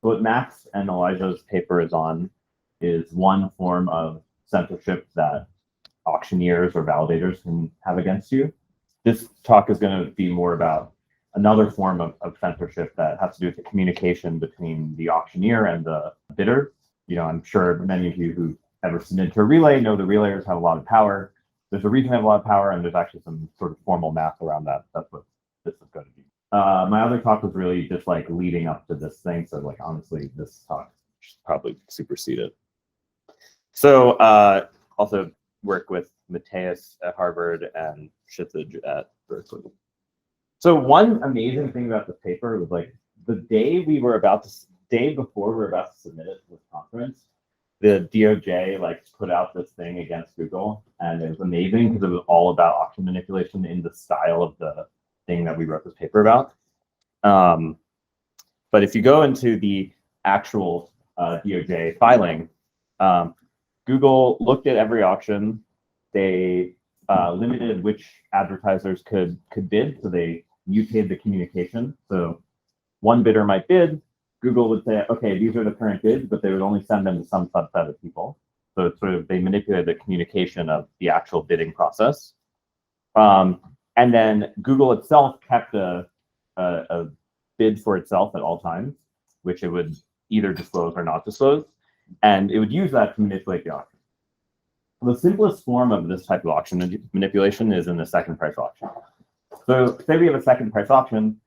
what Max and Elijah's paper is on is one form of censorship that auctioneers or validators can have against you. This talk is going to be more about another form of censorship that has to do with the communication between the auctioneer and the bidder. I'm sure many of you who ever submitted to a relay know the relayers have a lot of power. There's a reason they have a lot of power, and there's actually some sort of formal math around that. That's what this is going to be. My other talk was really just like leading up to this thing. So like, honestly, this talk should probably supersede it. So also work with Mateus at Harvard and Shithaj at Berkeley. So one amazing thing about this paper was like the day before we were about to submit it to this conference, the DOJ like put out this thing against Google, and it was amazing because it was all about auction manipulation in the style of the thing that we wrote this paper about. But if you go into the actual DOJ filing, Google looked at every auction. They limited which advertisers could bid, so they mutated the communication. So one bidder might bid, Google would say, okay, these are the current bids, but they would only send them to some subset of people. So it's sort of, they manipulated the communication of the actual bidding process. And then Google itself kept a bid for itself at all times, which it would either disclose or not disclose. And it would use that to manipulate the auction. The simplest form of this type of auction manipulation is in the second price auction. So say we have a second price auction.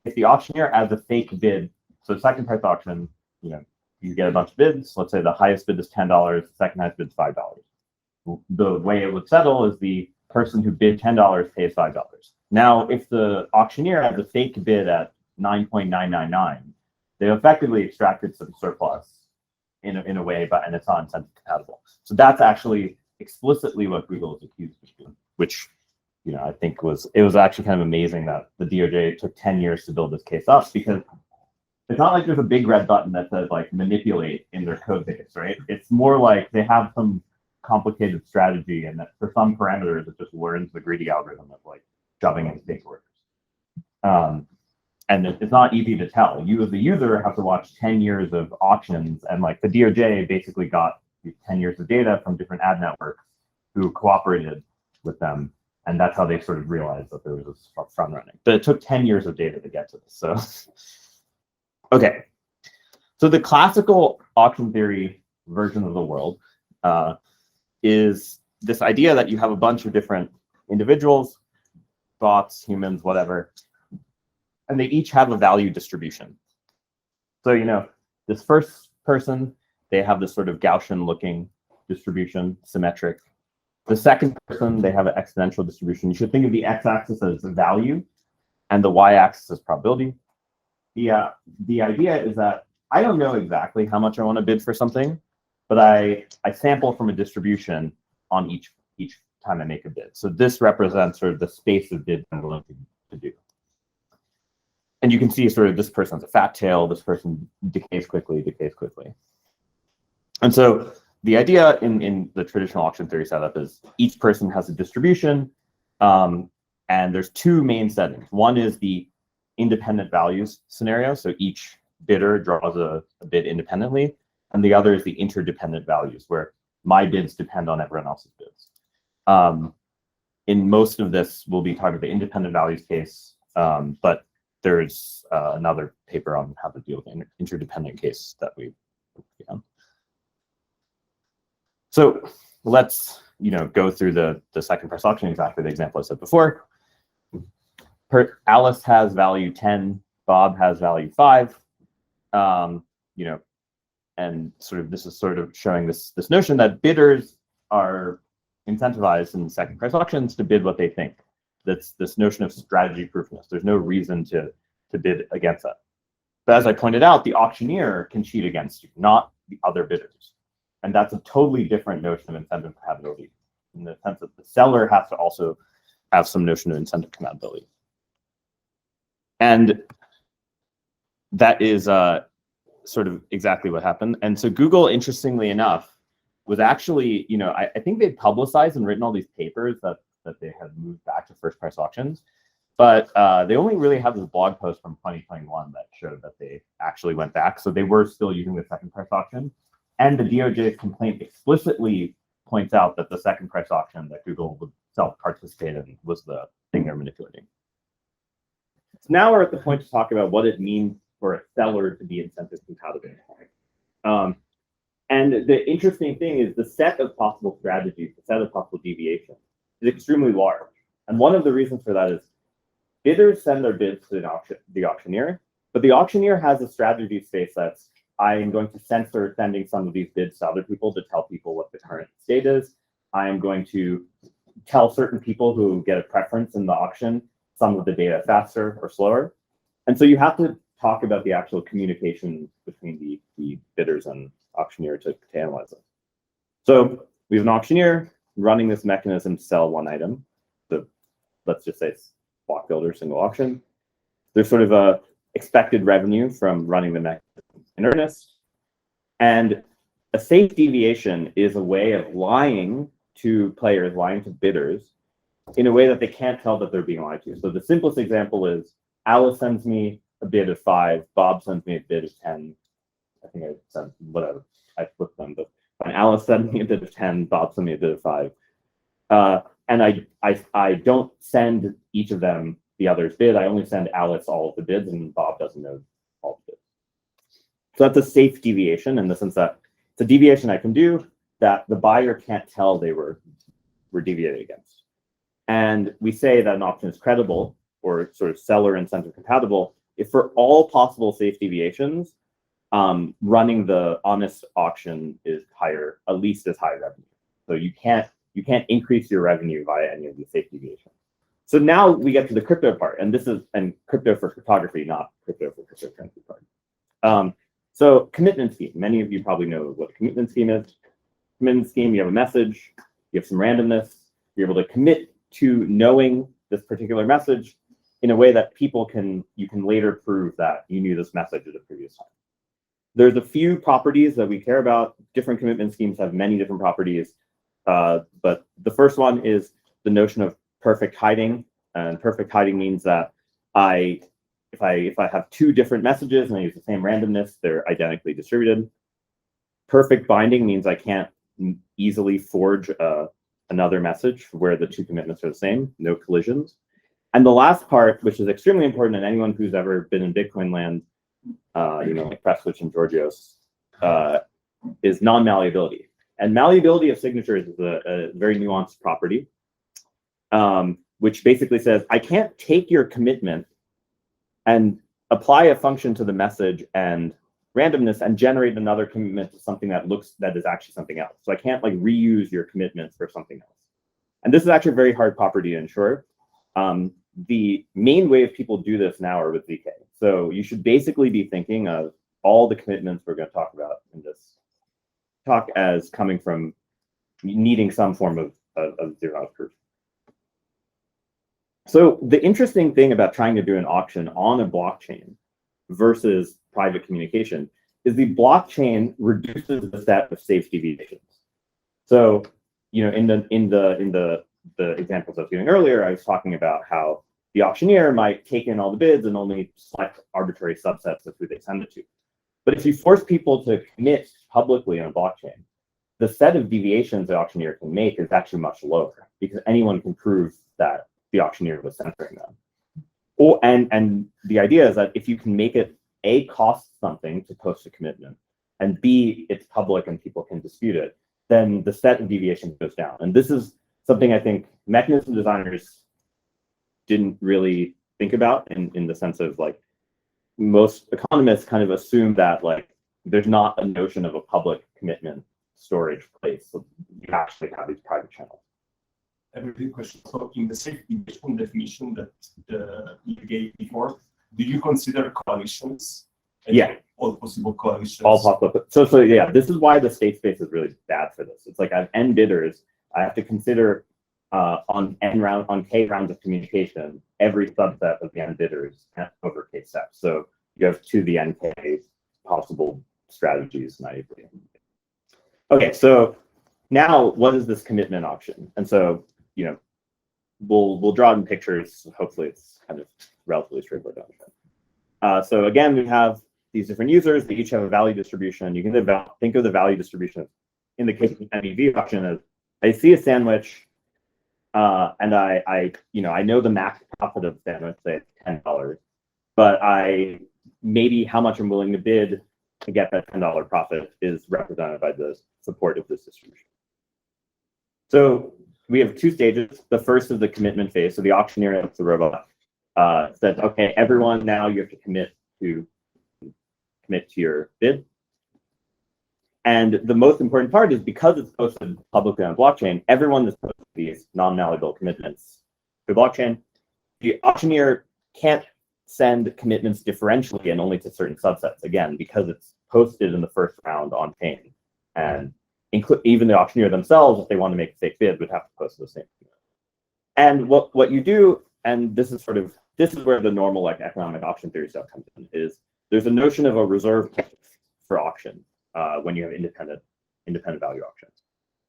If the auctioneer adds a fake bid, so second price auction, you get a bunch of bids. Let's say the highest bid is $10, the second highest bid is $5. The way it would settle is the person who bid $10 pays $5. Now, if the auctioneer has a fake bid at 9.999, they effectively extracted some surplus in a way, and it's not incentive compatible. So that's actually explicitly what Google is accused of doing, which I think it was actually kind of amazing that the DOJ took 10 years to build this case up, because it's not like there's a big red button that says like manipulate in their code base, right? It's more like they have some complicated strategy, and that for some parameters it just learns the greedy algorithm of like shoving in fake orders. And it's not easy to tell. You as the user have to watch 10 years of auctions, and like the DOJ basically got 10 years of data from different ad networks who cooperated with them. And that's how they sort of realized that there was this front running. But it took 10 years of data to get to this. So, okay. So the classical auction theory version of the world is this idea that you have a bunch of different individuals, bots, humans, whatever, and they each have a value distribution. So, this first person, they have this sort of Gaussian looking distribution, symmetric. The second person, they have an exponential distribution. You should think of the x-axis as value and the y-axis as probability. The idea is that I don't know exactly how much I want to bid for something, but I sample from a distribution on each time I make a bid. So this represents sort of the space of bid I'm willing to do. And you can see sort of this person's a fat tail, this person decays quickly. And so the idea in the traditional auction theory setup is each person has a distribution, and there's two main settings. One is the independent values scenario, so each bidder draws a bid independently, and the other is the interdependent values, where my bids depend on everyone else's bids. In most of this, we'll be talking about the independent values case, but there's another paper on how to deal with the interdependent case that we began. So let's go through the second price auction, exactly the example I said before. Alice has value 10, Bob has value 5. And sort of this is sort of showing this notion that bidders are incentivized in second price auctions to bid what they think. That's this notion of strategy proofness. There's no reason to bid against that. But as I pointed out, the auctioneer can cheat against you, not the other bidders. And that's a totally different notion of incentive compatibility, in the sense that the seller has to also have some notion of incentive compatibility. And that is sort of exactly what happened. And so Google, interestingly enough, was actually, I think they'd publicized and written all these papers that they had moved back to first price auctions. But they only really have this blog post from 2021 that showed that they actually went back. So they were still using the second price auction. And the DOJ's complaint explicitly points out that the second price auction that Google would self-participate in was the thing they're manipulating. So now we're at the point to talk about what it means for a seller to be incentive compatible. And the interesting thing is the set of possible strategies, the set of possible deviations is extremely large. And one of the reasons for that is bidders send their bids to the auctioneer, but the auctioneer has a strategy space that's, I'm going to censor sending some of these bids to other people to tell people what the current state is. I am going to tell certain people who get a preference in the auction some of the data faster or slower. And so you have to talk about the actual communication between the bidders and auctioneer to analyze it. So we have an auctioneer running this mechanism to sell one item. So let's just say block builder, single auction. There's sort of a expected revenue from running the mechanism in earnest. And a safe deviation is a way of lying to players, lying to bidders in a way that they can't tell that they're being lied to. So the simplest example is Alice sends me a bid of 5, Bob sends me a bid of 10. I think I said whatever, I flipped them, but when Alice sends me a bid of 10, Bob sends me a bid of 5. And I don't send each of them the other's bid. I only send Alice all of the bids, and Bob doesn't know all the bids. So that's a safe deviation in the sense that it's a deviation I can do that the buyer can't tell they were deviated against. And we say that an auction is credible or sort of seller incentive compatible if for all possible safe deviations, running the honest auction is higher, at least as high revenue. So you can't increase your revenue via any of the safe deviations. So now we get to the crypto part, and this is crypto for cryptography, not crypto for cryptocurrency part. So commitment scheme. Many of you probably know what a commitment scheme is. Commitment scheme, you have a message, you have some randomness, you're able to commit to knowing this particular message in a way that you can later prove that you knew this message at a previous time. There's a few properties that we care about. Different commitment schemes have many different properties, but the first one is the notion of perfect hiding. And perfect hiding means that if I have 2 different messages and I use the same randomness, they're identically distributed. Perfect binding means I can't easily forge another message where the 2 commitments are the same, no collisions. And the last part, which is extremely important, and anyone who's ever been in Bitcoin land, like Prestwich and Georgios, is non-malleability. And malleability of signatures is a very nuanced property, which basically says, I can't take your commitment and apply a function to the message and randomness and generate another commitment to something that is actually something else. So I can't like reuse your commitments for something else. And this is actually a very hard property to ensure. The main way of people do this now are with ZK. So you should basically be thinking of all the commitments we're going to talk about in this talk as coming from needing some form of zero-knowledge proof. So the interesting thing about trying to do an auction on a blockchain versus private communication is the blockchain reduces the set of safe deviations. So, in the examples I was giving earlier, I was talking about how the auctioneer might take in all the bids and only select arbitrary subsets of who they send it to. But if you force people to commit publicly on a blockchain, the set of deviations the auctioneer can make is actually much lower because anyone can prove that the auctioneer was censoring them. And the idea is that if you can make it A, cost something to post a commitment, and B, it's public and people can dispute it, then the set of deviation goes down. And this is something I think mechanism designers didn't really think about in the sense of like most economists kind of assume that like there's not a notion of a public commitment storage place. So you actually have these private channels. I have a quick question. So in the safe deviation definition that you gave before, do you consider coalitions? Yeah. All possible coalitions. All possible. So yeah, this is why the state space is really bad for this. It's like I have n bidders. I have to consider on k rounds of communication, every subset of the n bidders over k steps. So you have to the nk possible strategies naively. Okay, so now what is this commitment auction? And so we'll draw in pictures. Hopefully it's kind of relatively straightforward to understand. So again, we have these different users. They each have a value distribution. You can think of the value distribution in the case of MEV auction as I see a sandwich, and I know the max profit of the sandwich, say it's $10, but maybe how much I'm willing to bid to get that $10 profit is represented by the support of this distribution. So we have two stages. The first is the commitment phase. So the auctioneer, that's the robot, says, okay, everyone, now you have to commit to your bid. And the most important part is because it's posted publicly on blockchain, everyone is posting these non-malleable commitments to blockchain. The auctioneer can't send commitments differentially and only to certain subsets, again, because it's posted in the first round on chain. And even the auctioneer themselves, if they want to make a fake bid, would have to post the same. And what you do, and this is where the normal like economic auction theory stuff comes in, is there's a notion of a reserve price for auction when you have independent value auctions.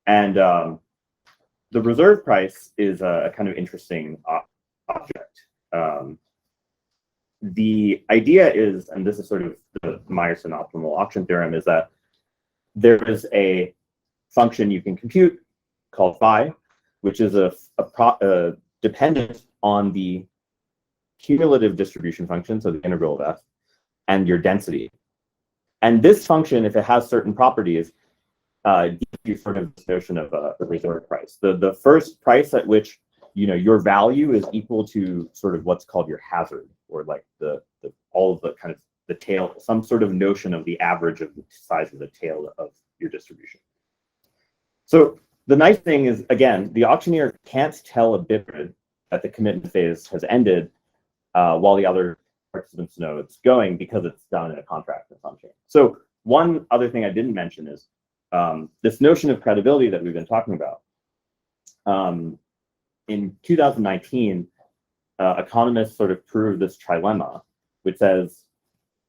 And the reserve price is a kind of interesting object. The idea is, and this is sort of the Meyerson optimal auction theorem, is that there is a function you can compute called phi, which is dependent on the cumulative distribution function, so the integral of f, and your density. And this function, if it has certain properties, gives you sort of this notion of a reserve price. The first price at which your value is equal to sort of what's called your hazard, or like all of the kind of the tail, some sort of notion of the average of the size of the tail of your distribution. So the nice thing is, again, the auctioneer can't tell a bidder that the commitment phase has ended while the other participants know it's going, because it's done in a contract that's on chain. So one other thing I didn't mention is this notion of credibility that we've been talking about. In 2019, economists sort of proved this trilemma, which says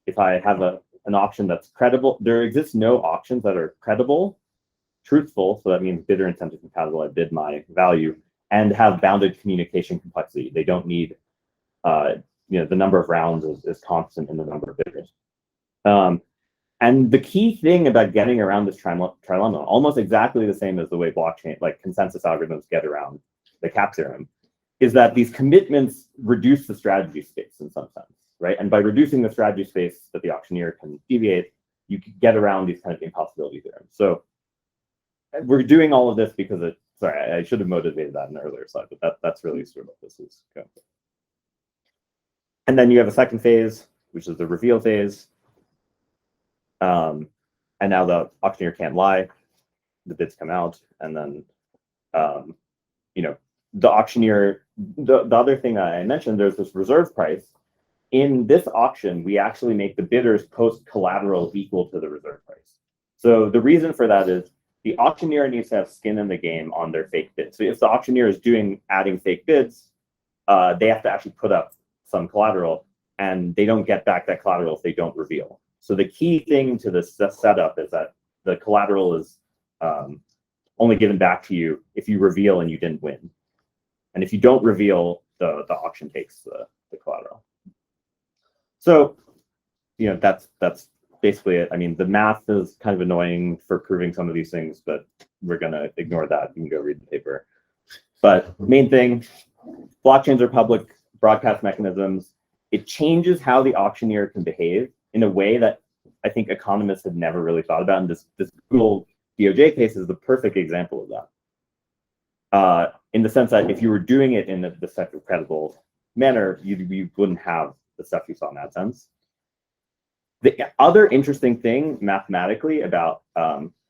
if I have an auction that's credible, there exists no auctions that are credible, truthful, so that means bidder incentive compatible, I bid my value, and have bounded communication complexity. They don't need, the number of rounds is constant in the number of bidders. And the key thing about getting around this trilemma, almost exactly the same as the way blockchain, like consensus algorithms get around the cap theorem, is that these commitments reduce the strategy space in some sense, right? And by reducing the strategy space that the auctioneer can deviate, you can get around these kind of impossibility theorems. So we're doing all of this because sorry, I should have motivated that in an earlier slide, but that's really sort of what this is going for. And then you have a second phase, which is the reveal phase. And now the auctioneer can't lie, the bids come out, and then the auctioneer, the other thing that I mentioned, there's this reserve price. In this auction, we actually make the bidders post collateral equal to the reserve price. So the reason for that is the auctioneer needs to have skin in the game on their fake bids. So if the auctioneer is adding fake bids, they have to actually put up some collateral, and they don't get back that collateral if they don't reveal. So the key thing to this setup is that the collateral is only given back to you if you reveal and you didn't win. And if you don't reveal, the auction takes the collateral. So, that's basically it. I mean, the math is kind of annoying for proving some of these things, but we're going to ignore that. You can go read the paper. But main thing, blockchains are public broadcast mechanisms. It changes how the auctioneer can behave in a way that I think economists had never really thought about. And this Google DOJ case is the perfect example of that. In the sense that if you were doing it in the type of credible manner, you wouldn't have the stuff you saw in AdSense. The other interesting thing mathematically about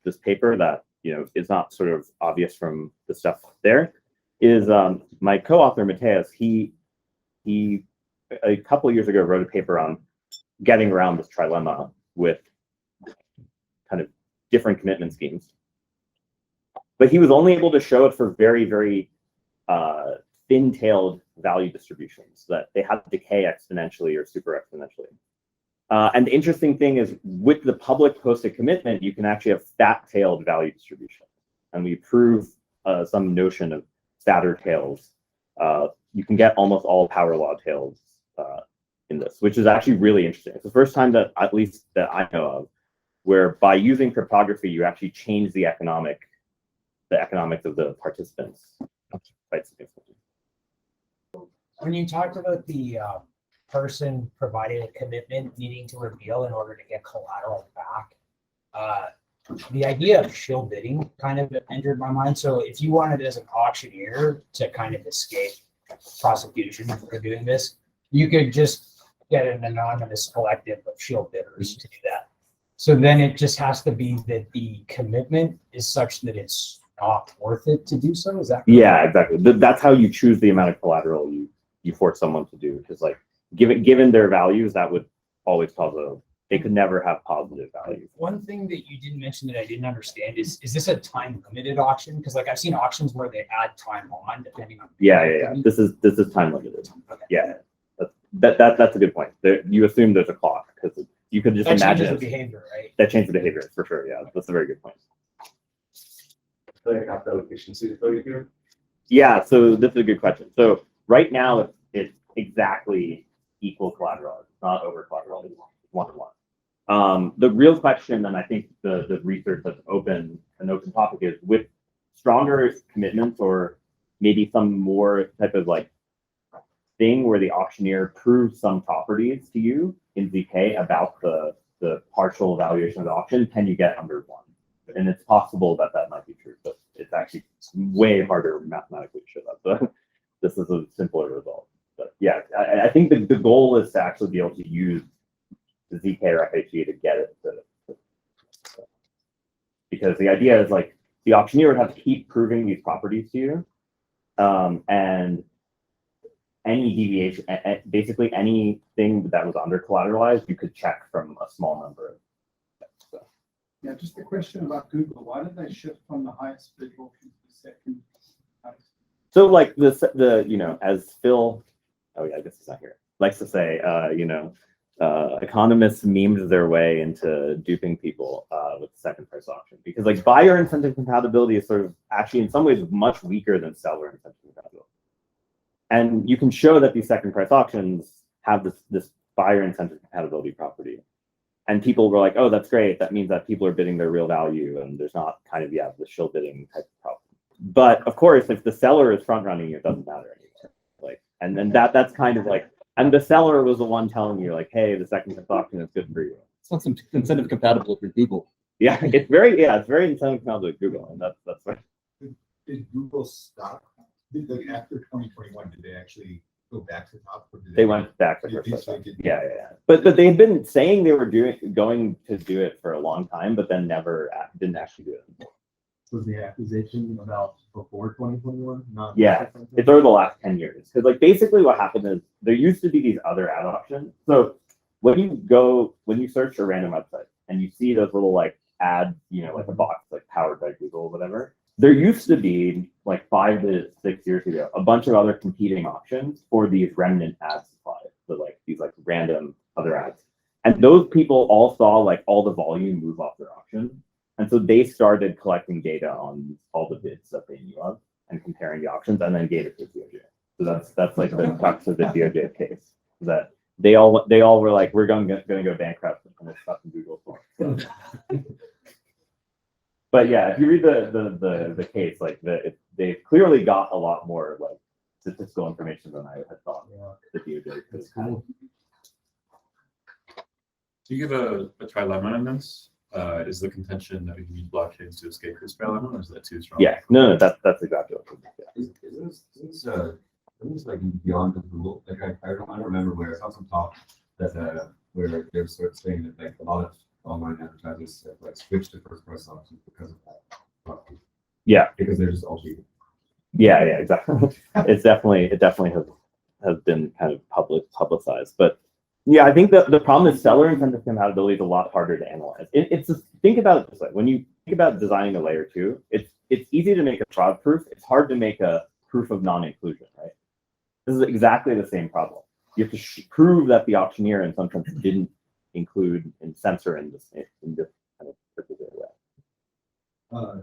this paper that is not sort of obvious from the stuff there is my co-author Mateus. He a couple of years ago wrote a paper on getting around this trilemma with kind of different commitment schemes. But he was only able to show it for very, very thin-tailed value distributions, that they had to decay exponentially or super exponentially. And the interesting thing is, with the public posted commitment, you can actually have fat-tailed value distribution. And we prove some notion of fatter tails you can get almost all power law tails in this, which is actually really interesting. It's the first time that, at least that I know of, where by using cryptography, you actually change the economics of the participants quite significantly. When you talked about the person providing a commitment needing to reveal in order to get collateral back, the idea of shill bidding kind of entered my mind. So if you wanted as an auctioneer to kind of escape prosecution for doing this, you could just get an anonymous collective of shill bidders to do that. So then it just has to be that the commitment is such that it's not worth it to do so. Is that correct? Yeah, exactly. That's how you choose the amount of collateral you force someone to do. Because like given their values, that would always cause they could never have positive value. One thing that you didn't mention that I didn't understand is this a time limited auction? Because like I've seen auctions where they add time on depending on. Yeah. This is time limited. Okay. Yeah, that's a good point. You assume there's a clock because you could just That imagine changes the behavior, right? that changes the behavior for sure. Yeah, that's a very good point. Yeah, so this is a good question. So right now it's exactly equal collateral. It's not over collateral. It's 1-to-1. The real question, and I think the research that's an open topic, is with stronger commitments or maybe some more type of like thing where the auctioneer proves some properties to you in ZK about the partial valuation of the auction, can you get under 1? And it's possible that might be true, but it's actually way harder mathematically to show that. So this is a simpler result. But yeah, I think the goal is to actually be able to use the ZK or FHE to get it because the idea is like the auctioneer would have to keep proving these properties to you, and any deviation, basically anything that was under collateralized, you could check from a small number of steps. So. Yeah, just a question about Google. Why did they shift from the highest bid auction to the second highest? So like as Phil, oh yeah, I guess he's not here, likes to say, economists memed their way into duping people with the second price auction because like buyer incentive compatibility is sort of actually in some ways much weaker than seller incentive compatibility. And you can show that these second price auctions have this buyer incentive compatibility property. And people were like, oh, that's great. That means that people are bidding their real value and there's not kind of, the shill bidding type of problem. But of course, if the seller is front running, it doesn't matter anymore. Like, and then that's kind of like, and the seller was the one telling you like, hey, the second price auction is good for you. It's not some incentive compatible for Google. Yeah, it's very incentive compatible with Google. And that's right. Did Google stop? After 2021, did they actually go back to the top? Or did they went back to did first. they Yeah. But they had been saying they were going to do it for a long time, but then didn't actually do it. Was the accusation about before 2021? Not yeah, it's over the last 10 years. Because like basically what happened is there used to be these other ad auctions. So when you search a random website and you see those little like ads, like a box like powered by Google or whatever. There used to be, like 5 to 6 years ago, a bunch of other competing auctions for these remnant ad supplies. So like these like random other ads. And those people all saw like all the volume move off their auction. And so they started collecting data on all the bids that they knew of and comparing the auctions and then gave it to DOJ. So that's like the crux of the DOJ case. That they all were like, we're going to go bankrupt and we're stuck in Google for it. So. But yeah, if you read the case, like they clearly got a lot more like statistical information than I had thought. The DOJ could have. Do you give a trilemma in this? Is the contention that we use blockchains to escape this trilemma, or is that too strong? Yeah, no, that's exactly what it is. Is this like beyond the Google? Like I don't remember where I saw some talk that where they're sort of saying that like a lot of online advertisers have like switched to first price auctions because of that. Yeah, because they're just all cheap. Yeah, exactly. it definitely has been kind of publicized, but yeah, I think the problem is seller incentive compatibility is a lot harder to analyze. It's just, think about it this way: when you think about designing a layer 2, it's easy to make a fraud proof. It's hard to make a proof of non-inclusion, right? This is exactly the same problem. You have to prove that the auctioneer in some sense didn't include and censor in this kind of particular way.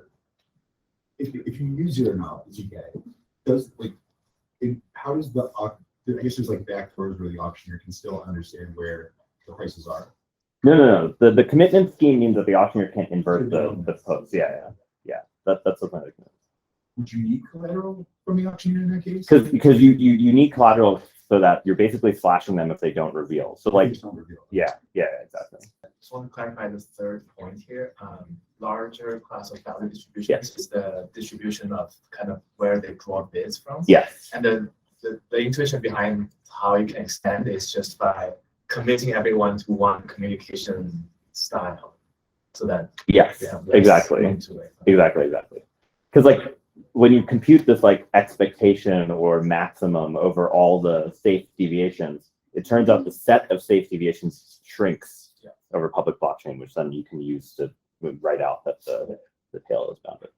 If you use your knowledge, does like how does I guess there's like backdoors where the auctioneer can still understand where the prices are. No. The commitment scheme means that the auctioneer can't invert the post. Yeah. That's the point of the commitment. Would you need collateral from the auctioneer in that case? Because you need collateral so that you're basically slashing them if they don't reveal. So like, Just don't reveal. yeah, exactly. Just want to clarify this third point here. Larger class of value distributions is the distribution of kind of where they draw bids from. Yes. And then the intuition behind how you can extend is just by committing everyone to one communication style, so that Yes. Exactly. Exactly. Because like when you compute this like expectation or maximum over all the safe deviations, it turns out the set of safe deviations shrinks over public blockchain, which then you can use to write out that the tail is bounded.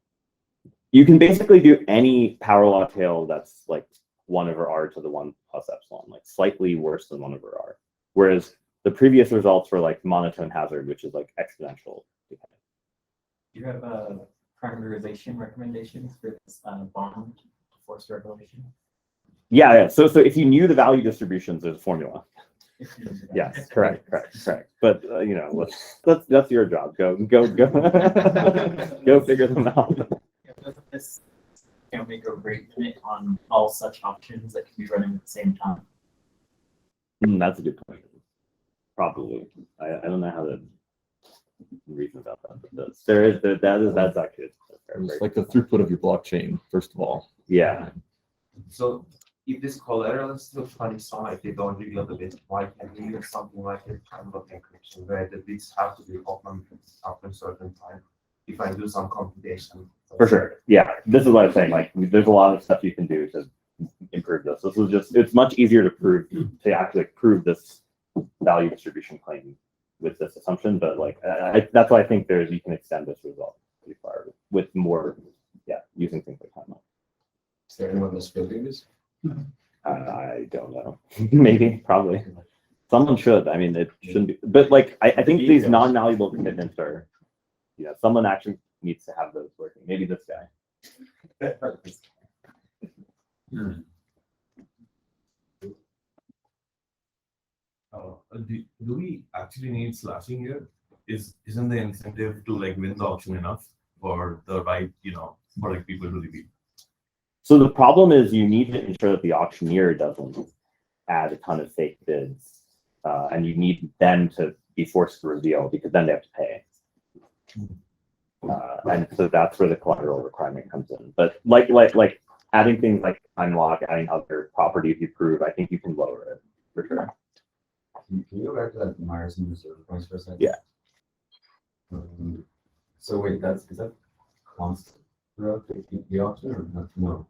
You can basically do any power law tail that's like 1 over r to the 1 plus epsilon, like slightly worse than 1 over r. Whereas the previous results were like monotone hazard, which is like exponential decay. You have parameterization recommendations for this bond force regulation? Yeah. So if you knew the value distributions, there's a formula. Yes, correct. But you know, that's your job. Go go figure them out. Does this make a rate limit on all such options that can be running at the same time? That's a good question. Probably. I don't know how to reason about that, but that's actually It's like the throughput of your blockchain, first of all. yeah. So if this collateral is still funny song, if they don't reveal the bit, why can't we use something like a time of encryption where the bits have to be open after a certain time if I do some computation? For sure. Yeah. This is what I'm saying. Like there's a lot of stuff you can do to improve this. This is just, it's much easier to actually prove this value distribution claim with this assumption, but like that's why I think you can extend this result pretty far with more, using things like timeline. Is there anyone that's building this? I don't know. Maybe, probably. Someone should. I mean, it shouldn't be. But like, I think these non-malleable commitments are, someone actually needs to have those working. Maybe this guy. Do we actually need slashing here? Isn't the incentive to like win the auction enough for the right, for like people to reveal? So the problem is you need to ensure that the auctioneer doesn't add a ton of fake bids, and you need them to be forced to reveal because then they have to pay. And so that's where the collateral requirement comes in. But like adding things like time lock, adding other properties you prove, I think you can lower it for sure. Can you go back to that Myerson reserve points for a second? Yeah. So wait, is that constant throughout the auction or not? No?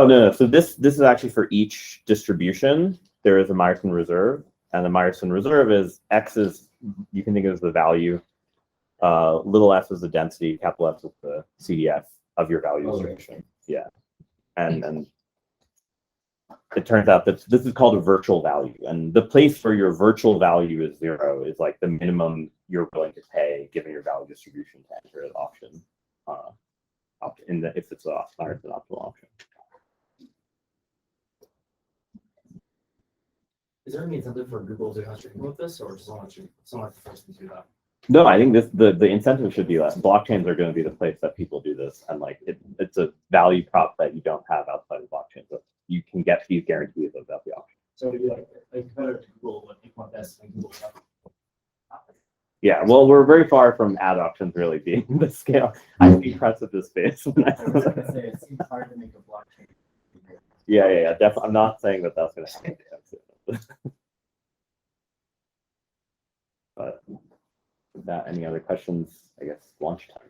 No. So this is actually for each distribution. There is a Myerson reserve, and the Myerson reserve is X is, you can think of as the value, little s is the density, capital F is the CDF of your value distribution. Yeah. And it turns out that this is called a virtual value, and the place for your virtual value is 0 is like the minimum you're willing to pay given your value distribution to enter an auction. If it's a Myerson optimal auction. Is there any incentive for Google to actually with this, or someone like the first to do that? No, I think the incentive should be that blockchains are going to be the place that people do this, and like it's a value prop that you don't have outside of blockchain. So you can get these guarantees about the auction. So it'd be like better to Google what they want best and Google stuff. Yeah, well, we're very far from ad auctions really being the scale. I'm impressed with this space. I was going to say it seems hard to make a blockchain. Yeah, definitely. I'm not saying that that's going to happen. But with that, any other questions? I guess launch time.